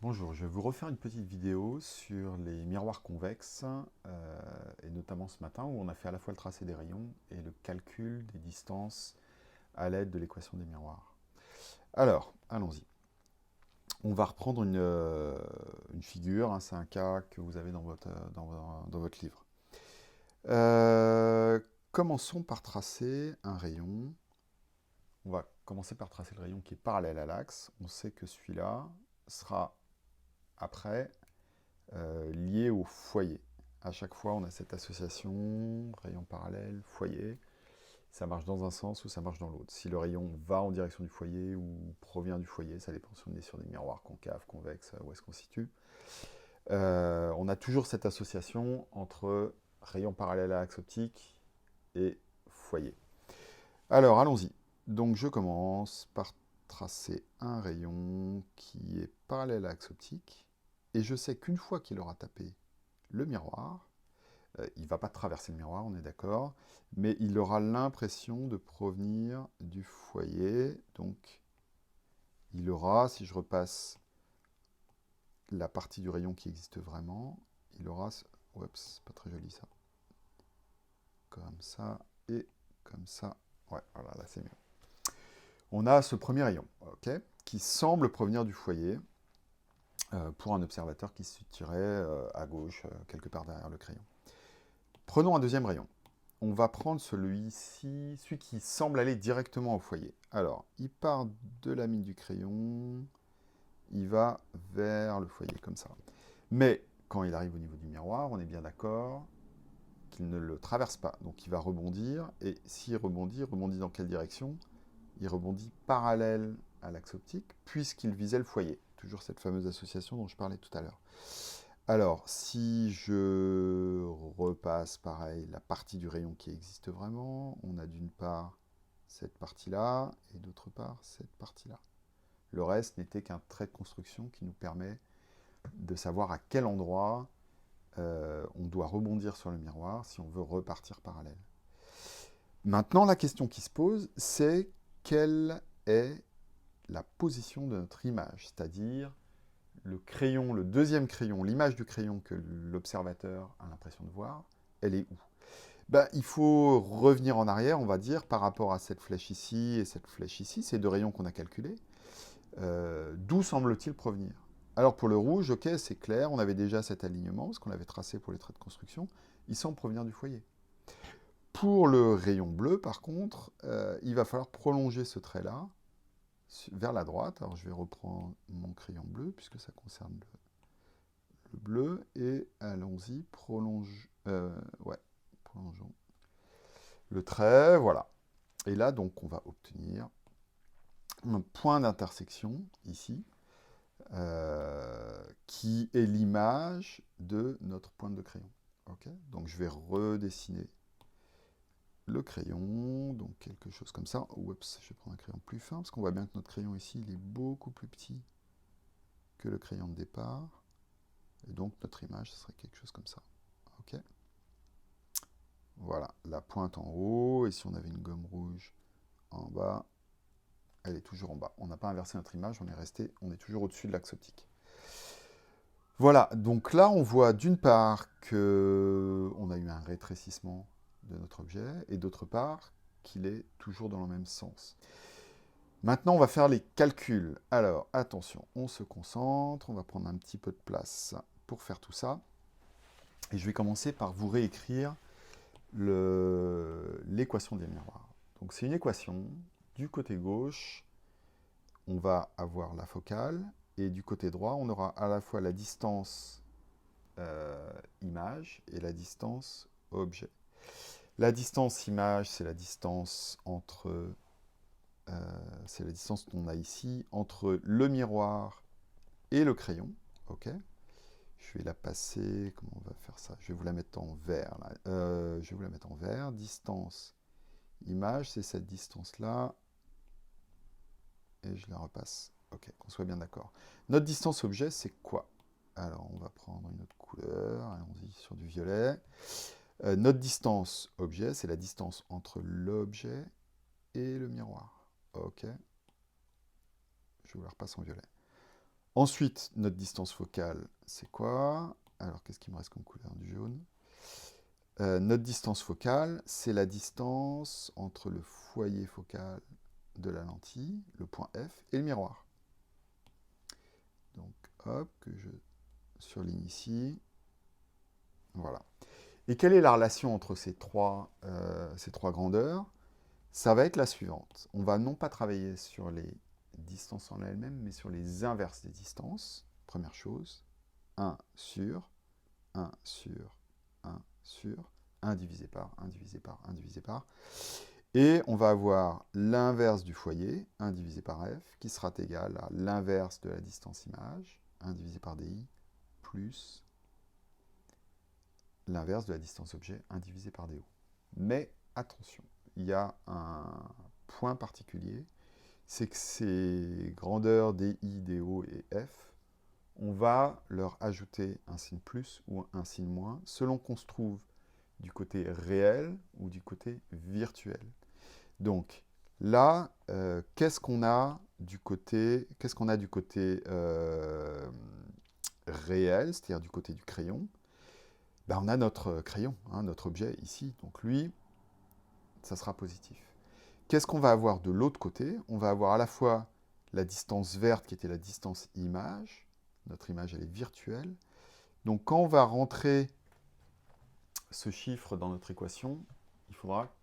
Bonjour, je vais vous refaire une petite vidéo sur les miroirs convexes, et notamment ce matin où on a fait à la fois le tracé des rayons et le calcul des distances à l'aide de l'équation des miroirs. Alors, allons-y. On va reprendre une figure, hein, c'est un cas que vous avez dans votre livre. Commençons par tracer un rayon. On va commencer par tracer le rayon qui est parallèle à l'axe. On sait que celui-là sera après lié au foyer. À chaque fois, on a cette association, rayon parallèle, foyer. Ça marche dans un sens ou ça marche dans l'autre. Si le rayon va en direction du foyer ou provient du foyer, ça dépend si on est sur des miroirs concaves, convexes, où est-ce qu'on se situe. On a toujours cette association entre rayon parallèle à l'axe optique et foyer. Alors, allons-y. Donc, je commence par tracer un rayon qui est parallèle à l'axe optique. Et je sais qu'une fois qu'il aura tapé le miroir, il ne va pas traverser le miroir, on est d'accord, mais il aura l'impression de provenir du foyer. Donc, il aura, si je repasse la partie du rayon qui existe vraiment, il aura, oups, pas très joli ça, comme ça et comme ça. Ouais, voilà, là c'est mieux. On a ce premier rayon, ok, qui semble provenir du foyer pour un observateur qui se situerait à gauche, quelque part derrière le crayon. Prenons un deuxième rayon. On va prendre celui-ci, celui qui semble aller directement au foyer. Alors, il part de la mine du crayon, il va vers le foyer, comme ça. Mais, quand il arrive au niveau du miroir, on est bien d'accord qu'il ne le traverse pas. Donc, il va rebondir, et s'il rebondit, il rebondit dans quelle direction? Il rebondit parallèle à l'axe optique, puisqu'il visait le foyer. Toujours cette fameuse association dont je parlais tout à l'heure. Alors, si je repasse, pareil, la partie du rayon qui existe vraiment, on a d'une part cette partie-là, et d'autre part cette partie-là. Le reste n'était qu'un trait de construction qui nous permet de savoir à quel endroit on doit rebondir sur le miroir si on veut repartir parallèle. Maintenant, la question qui se pose, c'est quelle est la position de notre image, c'est-à-dire le crayon, le deuxième crayon, l'image du crayon que l'observateur a l'impression de voir, elle est où? Ben, il faut revenir en arrière, on va dire, par rapport à cette flèche ici et cette flèche ici, ces deux rayons qu'on a calculés. D'où semble-t-il provenir? Alors pour le rouge, ok, c'est clair, on avait déjà cet alignement, ce qu'on avait tracé pour les traits de construction, il semble provenir du foyer. Pour le rayon bleu, par contre, il va falloir prolonger ce trait-là vers la droite. Alors je vais reprendre mon crayon bleu, puisque ça concerne le bleu, et allons-y, prolongeons le trait, voilà. Et là, donc, on va obtenir un point d'intersection, ici, qui est l'image de notre pointe de crayon. Okay, donc, je vais redessiner le crayon, donc quelque chose comme ça. Oups, je vais prendre un crayon plus fin, parce qu'on voit bien que notre crayon ici, il est beaucoup plus petit que le crayon de départ. Et donc, notre image, ce serait quelque chose comme ça. Ok. Voilà, la pointe en haut, et si on avait une gomme rouge en bas, elle est toujours en bas. On n'a pas inversé notre image, on est toujours au-dessus de l'axe optique. Voilà, donc là on voit d'une part qu'on a eu un rétrécissement de notre objet, et d'autre part qu'il est toujours dans le même sens. Maintenant on va faire les calculs. Alors attention, on se concentre, on va prendre un petit peu de place pour faire tout ça. Et je vais commencer par vous réécrire l'équation des miroirs. Donc c'est une équation, du côté gauche, on va avoir la focale, et du côté droit, on aura à la fois la distance image et la distance objet. La distance image, c'est la distance entre, c'est la distance qu'on a ici entre le miroir et le crayon. Ok. Je vais la passer, comment on va faire ça? Je vais vous la mettre en vert. Là. Je vais vous la mettre en vert. Distance image, c'est cette distance-là. Et je la repasse. Ok, qu'on soit bien d'accord. Notre distance objet, c'est quoi? Alors, on va prendre une autre couleur. Allons-y sur du violet. Notre distance objet, c'est la distance entre l'objet et le miroir. Ok. Je vous la repasse en violet. Ensuite, notre distance focale, c'est quoi? Alors, qu'est-ce qui me reste comme couleur du jaune? Notre distance focale, c'est la distance entre le foyer focal de la lentille, le point F, et le miroir. Donc, hop, que je surligne ici. Voilà. Et quelle est la relation entre ces trois grandeurs? Ça va être la suivante. On va non pas travailler sur les distances en elles-mêmes, mais sur les inverses des distances. Première chose, 1 sur, 1 sur, 1 sur, 1 divisé par, 1 divisé par, 1 divisé par. Et on va avoir l'inverse du foyer, 1 divisé par f, qui sera égal à l'inverse de la distance image, 1 divisé par di, plus l'inverse de la distance objet, 1 divisé par do. Mais attention, il y a un point particulier, c'est que ces grandeurs di, do et f, on va leur ajouter un signe plus ou un signe moins, selon qu'on se trouve du côté réel ou du côté virtuel. Donc là, qu'est-ce qu'on a du côté, réel, c'est-à-dire du côté du crayon? Ben, on a notre crayon, hein, notre objet ici. Donc lui, ça sera positif. Qu'est-ce qu'on va avoir de l'autre côté? On va avoir à la fois la distance verte qui était la distance image. Notre image, elle est virtuelle. Donc quand on va rentrer ce chiffre dans notre équation, il faudra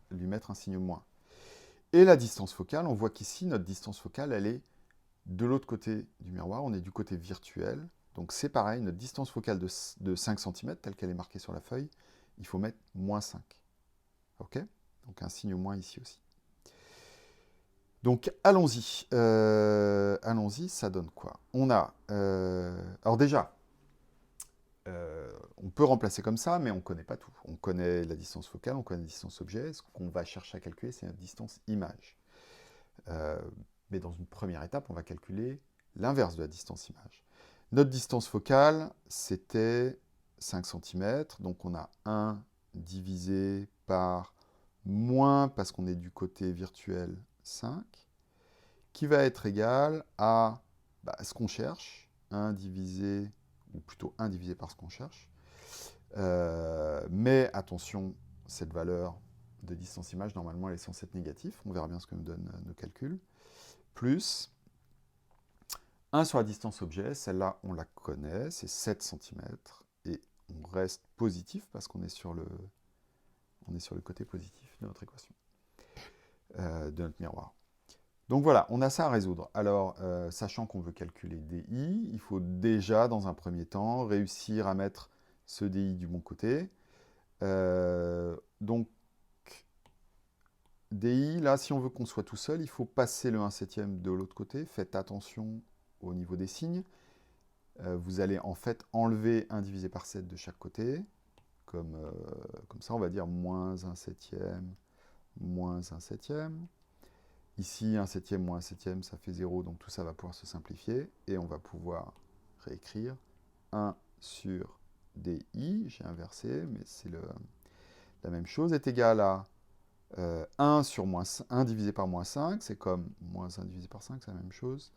lui mettre un signe moins. Et la distance focale, on voit qu'ici, notre distance focale, elle est de l'autre côté du miroir, on est du côté virtuel. Donc c'est pareil, notre distance focale de 5 cm, telle qu'elle est marquée sur la feuille, il faut mettre moins 5. OK? Donc un signe moins ici aussi. Donc allons-y. Allons-y, ça donne quoi? On a... alors déjà, on peut remplacer comme ça, mais on ne connaît pas tout. On connaît la distance focale, on connaît la distance objet. Ce qu'on va chercher à calculer, c'est la distance image. Mais dans une première étape, on va calculer l'inverse de la distance image. Notre distance focale, c'était 5 cm. Donc on a 1 divisé par moins, parce qu'on est du côté virtuel, 5, qui va être égal à ce qu'on cherche, 1 divisé, ou plutôt 1 divisé par ce qu'on cherche. Mais attention, cette valeur de distance image, normalement, elle est censée être négative. On verra bien ce que nous donnent nos calculs. Plus 1 sur la distance objet, celle-là, on la connaît, c'est 7 cm. Et on reste positif parce qu'on est sur le côté positif de notre équation, de notre miroir. Donc voilà, on a ça à résoudre. Alors, sachant qu'on veut calculer DI, il faut déjà, dans un premier temps, réussir à mettre ce DI du bon côté. Donc, DI, là, si on veut qu'on soit tout seul, il faut passer le 1/7 de l'autre côté. Faites attention au niveau des signes. Vous allez en fait enlever 1 divisé par 7 de chaque côté. Comme ça, on va dire moins 1/7, moins 1/7. Ici, 1/7 moins 1/7, ça fait 0, donc tout ça va pouvoir se simplifier. Et on va pouvoir réécrire 1 sur DI, j'ai inversé, mais c'est la même chose, est égal à 1 sur 1 divisé par moins 5, c'est comme moins 1 divisé par 5, c'est la même chose,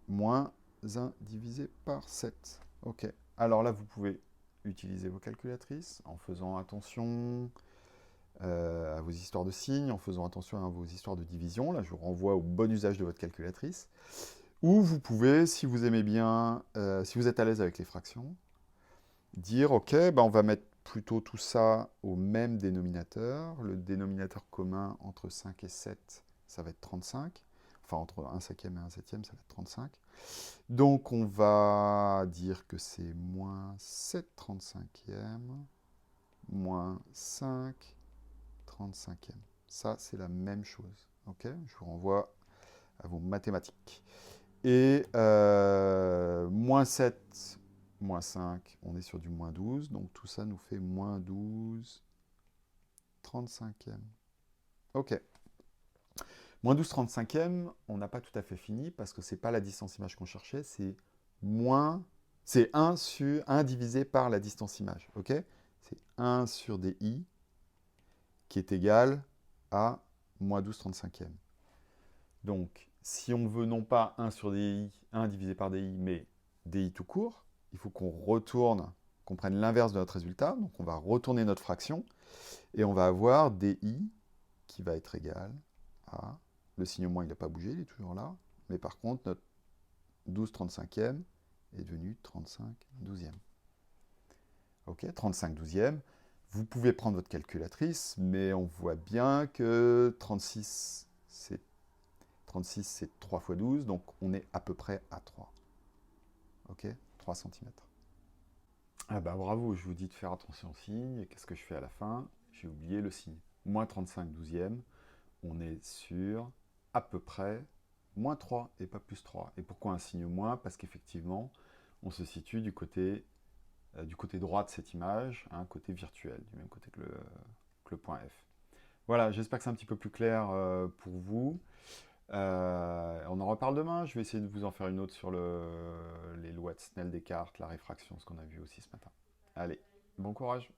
moins 1 divisé par 7. Ok, alors là, vous pouvez utiliser vos calculatrices en faisant attention à vos histoires de signes, en faisant attention à vos histoires de division. Là, je vous renvoie au bon usage de votre calculatrice. Ou vous pouvez, si vous aimez bien, si vous êtes à l'aise avec les fractions, dire, ok, on va mettre plutôt tout ça au même dénominateur. Le dénominateur commun entre 5 et 7, ça va être 35. Enfin, entre 1/5 et 1/7, ça va être 35. Donc, on va dire que c'est moins 7/35, moins 5/35. Ça, c'est la même chose. Ok, je vous renvoie à vos mathématiques. Et moins 7, moins 5, on est sur du moins 12. Donc tout ça nous fait moins 12/35. Ok. Moins 12/35, on n'a pas tout à fait fini parce que ce n'est pas la distance image qu'on cherchait, c'est c'est 1 divisé par la distance image. Ok, c'est 1 sur DI qui est égal à moins 12/35. Donc, si on veut non pas 1 sur DI, 1 divisé par DI, mais DI tout court, il faut qu'on retourne, qu'on prenne l'inverse de notre résultat. Donc on va retourner notre fraction et on va avoir DI qui va être égal à... Le signe moins, il n'a pas bougé, il est toujours là. Mais par contre, notre 12/35e est devenu 35/12e. Ok, 35/12e. Vous pouvez prendre votre calculatrice, mais on voit bien que 36, c'est 3 fois 12, donc on est à peu près à 3. Ok, 3 cm. Ah bah bravo, je vous dis de faire attention au signe. Et qu'est-ce que je fais à la fin? J'ai oublié le signe. Moins 35/12e, on est sur à peu près moins 3 et pas plus 3. Et pourquoi un signe moins? Parce qu'effectivement, on se situe du côté droit de cette image, hein, côté virtuel, du même côté que le point F. Voilà, j'espère que c'est un petit peu plus clair pour vous. On en reparle demain. Je vais essayer de vous en faire une autre sur les lois de Snell-Descartes, la réfraction, ce qu'on a vu aussi ce matin. Allez, bon courage!